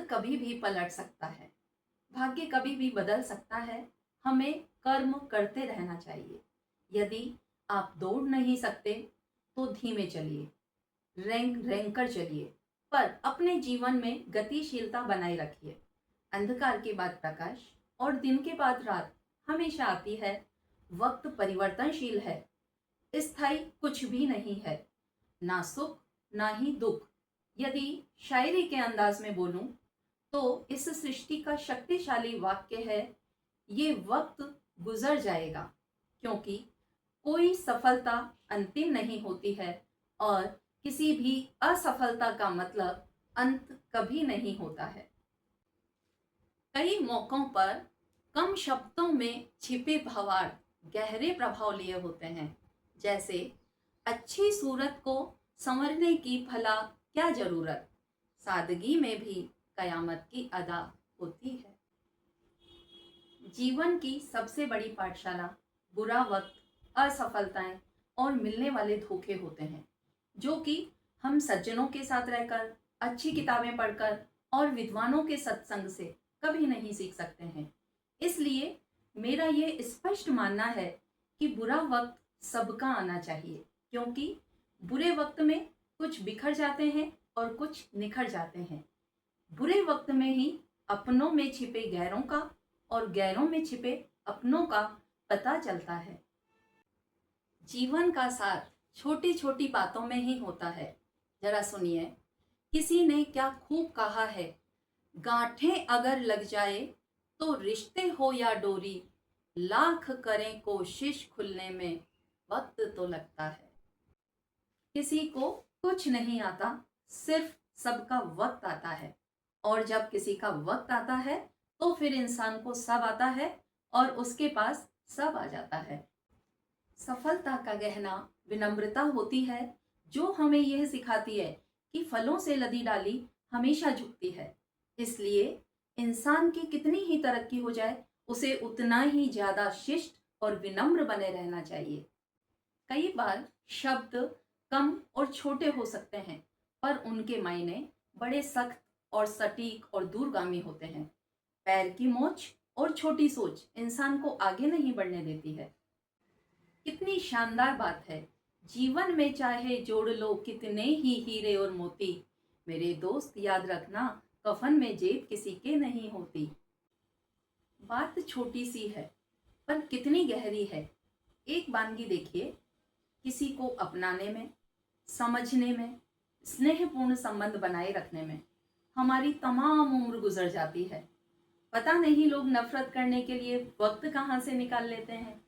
कभी भी पलट सकता है, भाग्य कभी भी बदल सकता है। हमें कर्म करते रहना चाहिए। यदि आप दौड़ नहीं सकते तो धीमे चलिए, रेंग कर चलिए, पर अपने जीवन में गतिशीलता बनाए रखिए। अंधकार के बाद प्रकाश और दिन के बाद रात हमेशा आती है। वक्त परिवर्तनशील है, स्थायी कुछ भी नहीं है, ना सुख ना ही दुख। यदि शायरी के अंदाज में बोलूं तो इस सृष्टि का शक्तिशाली वाक्य है, ये वक्त गुजर जाएगा, क्योंकि कोई सफलता अंतिम नहीं होती है और किसी भी असफलता का मतलब अंत कभी नहीं होता है। कई मौकों पर कम शब्दों में छिपे भावार्थ गहरे प्रभाव लिए होते हैं। जैसे अच्छी सूरत को संवरने की भला क्या जरूरत, सादगी में भी कयामत की अदा होती है। जीवन की सबसे बड़ी पाठशाला बुरा वक्त, असफलताएं और मिलने वाले धोखे होते हैं, जो कि हम सज्जनों के साथ रहकर, अच्छी किताबें पढ़कर और विद्वानों के सत्संग से कभी नहीं सीख सकते हैं। इसलिए मेरा ये स्पष्ट मानना है कि बुरा वक्त सबका आना चाहिए, क्योंकि बुरे वक्त में कुछ बिखर जाते हैं और कुछ निखर जाते हैं। बुरे वक्त में ही अपनों में छिपे गैरों का और गैरों में छिपे अपनों का पता चलता है। जीवन का सार छोटी छोटी बातों में ही होता है। जरा सुनिए, किसी ने क्या खूब कहा है, गांठें अगर लग जाए तो रिश्ते हो या डोरी, लाख करें कोशिश खुलने में वक्त तो लगता है। किसी को कुछ नहीं आता, सिर्फ सबका वक्त आता है, और जब किसी का वक्त आता है तो फिर इंसान को सब आता है और उसके पास सब आ जाता है। सफलता का गहना विनम्रता होती है, जो हमें यह सिखाती है कि फलों से लदी डाली हमेशा झुकती है। इसलिए इंसान की कितनी ही तरक्की हो जाए, उसे उतना ही ज्यादा शिष्ट और विनम्र बने रहना चाहिए। कई बार शब्द कम और छोटे हो सकते हैं, पर उनके मायने बड़े सख्त और सटीक और दूरगामी होते हैं। पैर की मोच और छोटी सोच इंसान को आगे नहीं बढ़ने देती है। कितनी शानदार बात है, जीवन में चाहे जोड़ लो कितने ही हीरे और मोती, मेरे दोस्त याद रखना कफन में जेब किसी के नहीं होती। बात छोटी सी है पर कितनी गहरी है। एक वानगी देखिए, किसी को अपनाने में, समझने में, स्नेहपूर्ण संबंध बनाए रखने में हमारी तमाम उम्र गुजर जाती है। पता नहीं लोग नफरत करने के लिए वक्त कहाँ से निकाल लेते हैं।